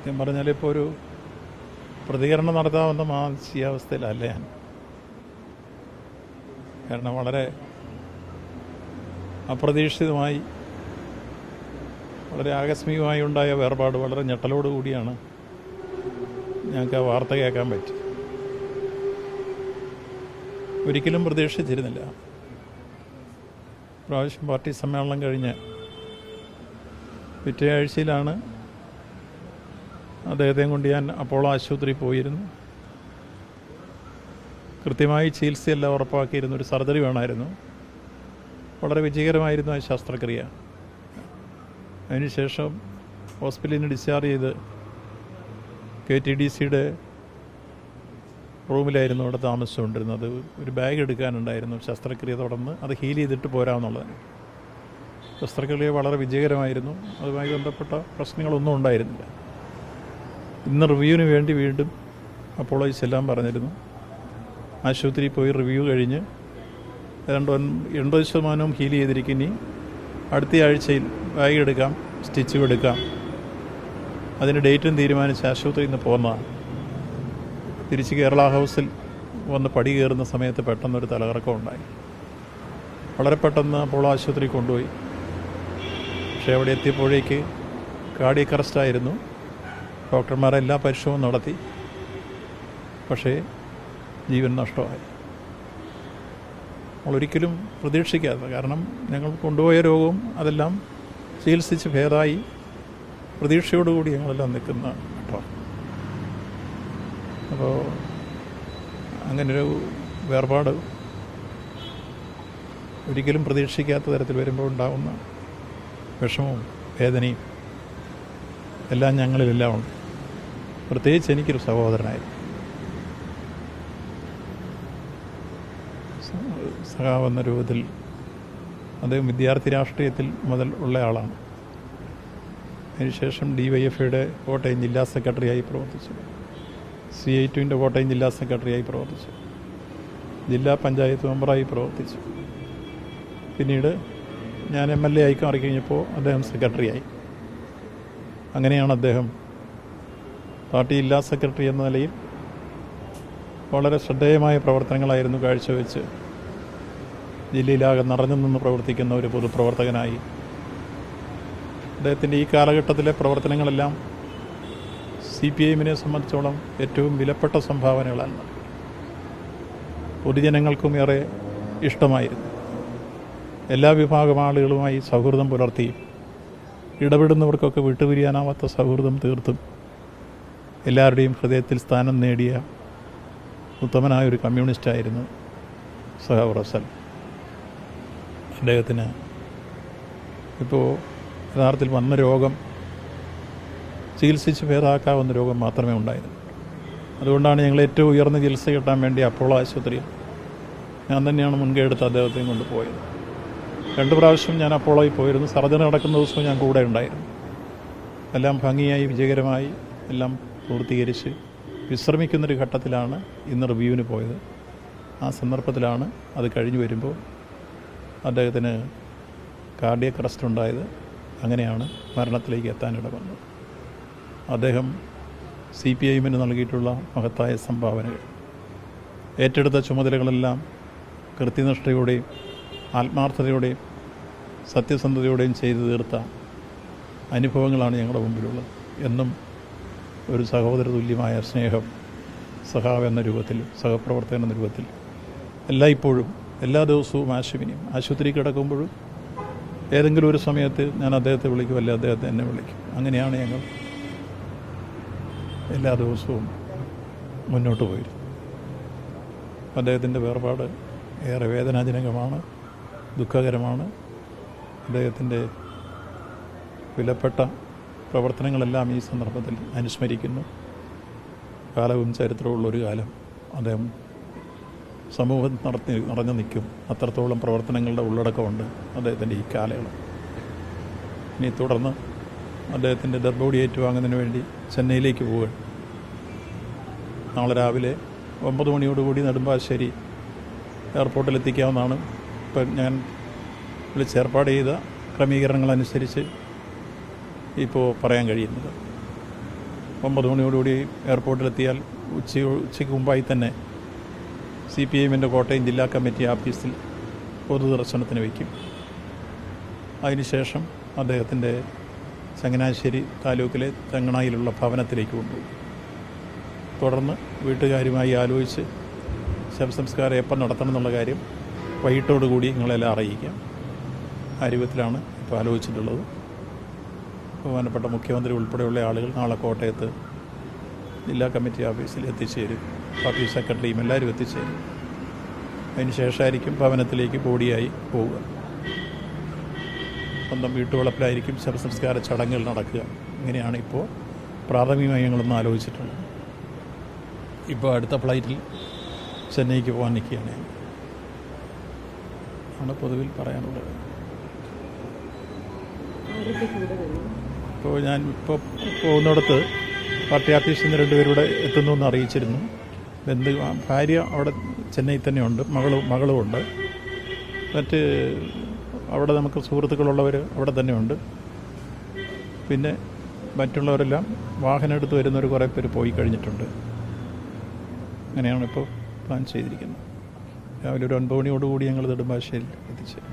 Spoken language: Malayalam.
സത്യം പറഞ്ഞാൽ ഇപ്പോൾ ഒരു പ്രതികരണം നടത്താവുന്ന മാനസികാവസ്ഥയിലല്ല ഞാൻ. കാരണം വളരെ അപ്രതീക്ഷിതമായി, വളരെ ആകസ്മികമായി ഉണ്ടായ വേർപാട് വളരെ ഞെട്ടലോടുകൂടിയാണ് ഞങ്ങൾക്ക് ആ വാർത്ത കേൾക്കാൻ പറ്റി. ഒരിക്കലും പ്രതീക്ഷിച്ചിരുന്നില്ല. പ്രാവശ്യം പാർട്ടി സമ്മേളനം കഴിഞ്ഞ് പിറ്റേ ആഴ്ചയിലാണ് അദ്ദേഹത്തെയും കൊണ്ട് ഞാൻ അപ്പോളോ ആശുപത്രിയിൽ പോയിരുന്നു. കൃത്യമായി ചികിത്സയെല്ലാം ഉറപ്പാക്കിയിരുന്നു. ഒരു സർജറി വേണമായിരുന്നു. വളരെ വിജയകരമായിരുന്നു ആ ശസ്ത്രക്രിയ. അതിനുശേഷം ഹോസ്പിറ്റലിൽ നിന്ന് ഡിസ്ചാർജ് ചെയ്ത് KTDCയുടെ റൂമിലായിരുന്നു അവിടെ താമസിച്ചുകൊണ്ടിരുന്നത്. ഒരു ബാഗ് എടുക്കാനുണ്ടായിരുന്നു. ശസ്ത്രക്രിയ തുടർന്ന് അത് ഹീൽ ചെയ്തിട്ട് പോരാമെന്നുള്ളതാണ്. ശസ്ത്രക്രിയ വളരെ വിജയകരമായിരുന്നു. അതുമായി ബന്ധപ്പെട്ട പ്രശ്നങ്ങളൊന്നും ഉണ്ടായിരുന്നില്ല. ഇന്ന് റിവ്യൂവിന് വേണ്ടി വീണ്ടും അപ്പോളോയിൽ ചെല്ലാൻ പറഞ്ഞിരുന്നു. ആശുപത്രിയിൽ പോയി റിവ്യൂ കഴിഞ്ഞ് 80% ഹീൽ ചെയ്തിരിക്കും. ഇനി അടുത്ത ആഴ്ചയിൽ ബാഗ് എടുക്കാം, സ്റ്റിച്ചും എടുക്കാം. അതിന് ഡേറ്റും തീരുമാനിച്ച് ആശുപത്രിയിൽ നിന്ന് പോന്നതാണ്. തിരിച്ച് കേരള ഹൗസിൽ വന്ന് പടി കയറുന്ന സമയത്ത് പെട്ടെന്നൊരു തലകറക്കം ഉണ്ടായി. വളരെ പെട്ടെന്ന് അപ്പോളോ ആശുപത്രി കൊണ്ടുപോയി. പക്ഷേ അവിടെ എത്തിയപ്പോഴേക്ക് കാർഡിയക് അറസ്റ്റായിരുന്നു. ഡോക്ടർമാർ എല്ലാ പരിശോധനയും നടത്തി. പക്ഷേ ജീവൻ നഷ്ടമായി. നമ്മളൊരിക്കലും പ്രതീക്ഷിക്കാത്ത, കാരണം ഞങ്ങൾ കൊണ്ടുപോയ രോഗവും അതെല്ലാം ചികിത്സിച്ച് ഭേദമായി പ്രതീക്ഷയോടുകൂടി ഞങ്ങളെല്ലാം നിൽക്കുന്ന കേട്ടോ. അപ്പോൾ അങ്ങനൊരു വേർപാട് ഒരിക്കലും പ്രതീക്ഷിക്കാത്ത തരത്തിൽ വരുമ്പോൾ ഉണ്ടാകുന്ന വിഷമവും വേദനയും എല്ലാം ഞങ്ങളിലെല്ലാം ഉണ്ട്. പ്രത്യേകിച്ച് എനിക്കൊരു സഹോദരനായിരുന്നു. സഖാവെന്ന രൂപത്തിൽ അദ്ദേഹം വിദ്യാർത്ഥി രാഷ്ട്രീയത്തിൽ മുതൽ ഉള്ള ആളാണ്. അതിനുശേഷം DYFIയുടെ കോട്ടയം ജില്ലാ സെക്രട്ടറിയായി പ്രവർത്തിച്ചു. CI2ൻ്റെ കോട്ടയം ജില്ലാ സെക്രട്ടറിയായി പ്രവർത്തിച്ചു. ജില്ലാ പഞ്ചായത്ത് മെമ്പറായി പ്രവർത്തിച്ചു. പിന്നീട് ഞാൻ MLA ആയി മാറിക്കഴിഞ്ഞപ്പോൾ അദ്ദേഹം സെക്രട്ടറിയായി. അങ്ങനെയാണ് അദ്ദേഹം പാർട്ടി ജില്ലാ സെക്രട്ടറി എന്ന നിലയിൽ വളരെ ശ്രദ്ധേയമായ പ്രവർത്തനങ്ങളായിരുന്നു കാഴ്ചവെച്ച് ജില്ലയിലാകെ നിറഞ്ഞു നിന്ന് പ്രവർത്തിക്കുന്ന ഒരു പൊതുപ്രവർത്തകനായി. അദ്ദേഹത്തിൻ്റെ ഈ കാലഘട്ടത്തിലെ പ്രവർത്തനങ്ങളെല്ലാം CPIഎമ്മിനെ സംബന്ധിച്ചോളം ഏറ്റവും വിലപ്പെട്ട സംഭാവനകളാണ്. പൊതുജനങ്ങൾക്കും ഏറെ ഇഷ്ടമായിരുന്നു. എല്ലാ വിഭാഗം ആളുകളുമായി സൗഹൃദം പുലർത്തിയും ഇടപെടുന്നവർക്കൊക്കെ വിട്ടുപിരിയാനാവാത്ത സൗഹൃദം തീർത്തും എല്ലാവരുടെയും ഹൃദയത്തിൽ സ്ഥാനം നേടിയ ഉത്തമനായൊരു കമ്മ്യൂണിസ്റ്റായിരുന്നു സഖാവ് റസൽ. അദ്ദേഹത്തിന് ഇപ്പോൾ യഥാർത്ഥത്തിൽ വന്ന രോഗം ചികിത്സിച്ച് ഭേദമാക്കാവുന്ന രോഗം മാത്രമേ ഉണ്ടായിരുന്നു. അതുകൊണ്ടാണ് ഞങ്ങൾ ഏറ്റവും ഉയർന്ന ചികിത്സ കിട്ടാൻ വേണ്ടി അപ്പോളോ ആശുപത്രിയിൽ ഞാൻ തന്നെയാണ് മുൻകൈ എടുത്ത് അദ്ദേഹത്തെയും കൊണ്ട് പോയത്. 2 പ്രാവശ്യം ഞാൻ അപ്പോളോയിൽ പോയിരുന്നു. സർജറി നടക്കുന്ന ദിവസവും ഞാൻ കൂടെ ഉണ്ടായിരുന്നു. എല്ലാം ഭംഗിയായി വിജയകരമായി എല്ലാം പൂർത്തീകരിച്ച് വിശ്രമിക്കുന്നൊരു ഘട്ടത്തിലാണ് ഇന്ന് റിവ്യൂവിന് പോയത്. ആ സന്ദർഭത്തിലാണ് അത് കഴിഞ്ഞ് വരുമ്പോൾ അദ്ദേഹത്തിന് കാർഡിയക് അറസ്റ്റ് ഉണ്ടായത്. അങ്ങനെയാണ് മരണത്തിലേക്ക് എത്താനിട വന്നത്. അദ്ദേഹം CPIഎമ്മിന് നൽകിയിട്ടുള്ള മഹത്തായ സംഭാവനകൾ, ഏറ്റെടുത്ത ചുമതലകളെല്ലാം കൃത്യനിഷ്ഠയോടെയും ആത്മാർത്ഥതയോടെയും സത്യസന്ധതയോടെയും ചെയ്തു തീർത്ത അനുഭവങ്ങളാണ് ഞങ്ങളുടെ മുമ്പിലുള്ളത്. എന്നും ഒരു സഹോദര തുല്യമായ സ്നേഹം സഖാവ് എന്ന രൂപത്തിൽ, സഹപ്രവർത്തകൻ എന്ന രൂപത്തിൽ എല്ലായ്പ്പോഴും എല്ലാ ദിവസവും ആശുപത്രി കിടക്കുമ്പോഴും ഏതെങ്കിലും ഒരു സമയത്ത് ഞാൻ അദ്ദേഹത്തെ വിളിക്കും, അല്ലെ അദ്ദേഹത്തെ എന്നെ വിളിക്കും. അങ്ങനെയാണ് ഞങ്ങൾ എല്ലാ ദിവസവും മുന്നോട്ട് പോയിരുന്നു. അദ്ദേഹത്തിൻ്റെ വേർപാട് ഏറെ വേദനാജനകമാണ്, ദുഃഖകരമാണ്. അദ്ദേഹത്തിൻ്റെ വിലപ്പെട്ട പ്രവർത്തനങ്ങളെല്ലാം ഈ സന്ദർഭത്തിൽ അനുസ്മരിക്കുന്നു. കാലവും ചരിത്രമുള്ളൊരു കാലം അദ്ദേഹം സമൂഹം നിറഞ്ഞു നിൽക്കും. അത്രത്തോളം പ്രവർത്തനങ്ങളുടെ ഉള്ളടക്കമുണ്ട് അദ്ദേഹത്തിൻ്റെ ഈ കാലയളവ്. ഇനി തുടർന്ന് അദ്ദേഹത്തിൻ്റെ ഡെഡ് ബോഡി ഏറ്റുവാങ്ങുന്നതിന് വേണ്ടി ചെന്നൈയിലേക്ക് പോവുകയാണ്. നാളെ രാവിലെ 9 മണിയോടുകൂടി നെടുമ്പാശ്ശേരി എയർപോർട്ടിൽ എത്തിക്കാവുന്നതാണ്. ഇപ്പം ഞാൻ വിളിച്ചേർപ്പാട് ചെയ്ത ക്രമീകരണങ്ങളനുസരിച്ച് ഇപ്പോൾ പറയാൻ കഴിയുന്നത്. 9 മണിയോടുകൂടി എയർപോർട്ടിലെത്തിയാൽ ഉച്ചയ്ക്ക് മുമ്പായി തന്നെ CPIഎമ്മിൻ്റെ കോട്ടയം ജില്ലാ കമ്മിറ്റി ഓഫീസിൽ പൊതുദർശനത്തിന് വയ്ക്കും. അതിനുശേഷം അദ്ദേഹത്തിൻ്റെ ചങ്ങനാശ്ശേരി താലൂക്കിലെ തെങ്ങണായിലുള്ള ഭവനത്തിലേക്ക് കൊണ്ടുപോകും. തുടർന്ന് വീട്ടുകാരുമായി ആലോചിച്ച് ശവസംസ്കാരം എപ്പം നടത്തണം എന്നുള്ള കാര്യം വൈകിട്ടോടുകൂടി നിങ്ങളെല്ലാം അറിയിക്കാം. ആ രൂപത്തിലാണ് ഇപ്പോൾ ആലോചിച്ചിട്ടുള്ളത്. ബഹുമാനപ്പെട്ട മുഖ്യമന്ത്രി ഉൾപ്പെടെയുള്ള ആളുകൾ നാളെ കോട്ടയത്ത് ജില്ലാ കമ്മിറ്റി ഓഫീസിൽ എത്തിച്ചേരും. പാർട്ടി സെക്രട്ടറിയും എല്ലാവരും എത്തിച്ചേരും. അതിന് ശേഷമായിരിക്കും ഭവനത്തിലേക്ക് ബോഡിയായി പോവുക. സ്വന്തം വീട്ടുവളപ്പിലായിരിക്കും ശവസംസ്കാര ചടങ്ങുകൾ നടക്കുക. ഇങ്ങനെയാണ് ഇപ്പോൾ പ്രാഥമികമായി ഞങ്ങളൊന്ന് ആലോചിച്ചിട്ടുള്ളത്. ഇപ്പോൾ അടുത്ത ഫ്ലൈറ്റിൽ ചെന്നൈക്ക് പോകാൻ നിൽക്കുകയാണ് ഞാൻ. ആണ് പൊതുവിൽ പറയാനുള്ളത്. ഇപ്പോൾ ഞാൻ പോകുന്നിടത്ത് പാർട്ടി ഓഫീസിൽ നിന്ന് 2 പേരൂടെ എത്തുന്നു എന്ന് അറിയിച്ചിരുന്നു. ഭാര്യ അവിടെ ചെന്നൈ തന്നെയുണ്ട്, മകളുമുണ്ട്. മറ്റ് അവിടെ നമുക്ക് സുഹൃത്തുക്കളുള്ളവർ അവിടെ തന്നെയുണ്ട്. പിന്നെ മറ്റുള്ളവരെല്ലാം വാഹനം എടുത്ത് വരുന്നവർ കുറേ പേര് പോയി കഴിഞ്ഞിട്ടുണ്ട്. അങ്ങനെയാണ് ഇപ്പോൾ പ്ലാൻ ചെയ്തിരിക്കുന്നത്. രാവിലെ ഒരു 9 മണിയോടുകൂടി ഞങ്ങൾ നെടുമ്പാശ്ശേരിയിൽ എത്തിച്ചേരും.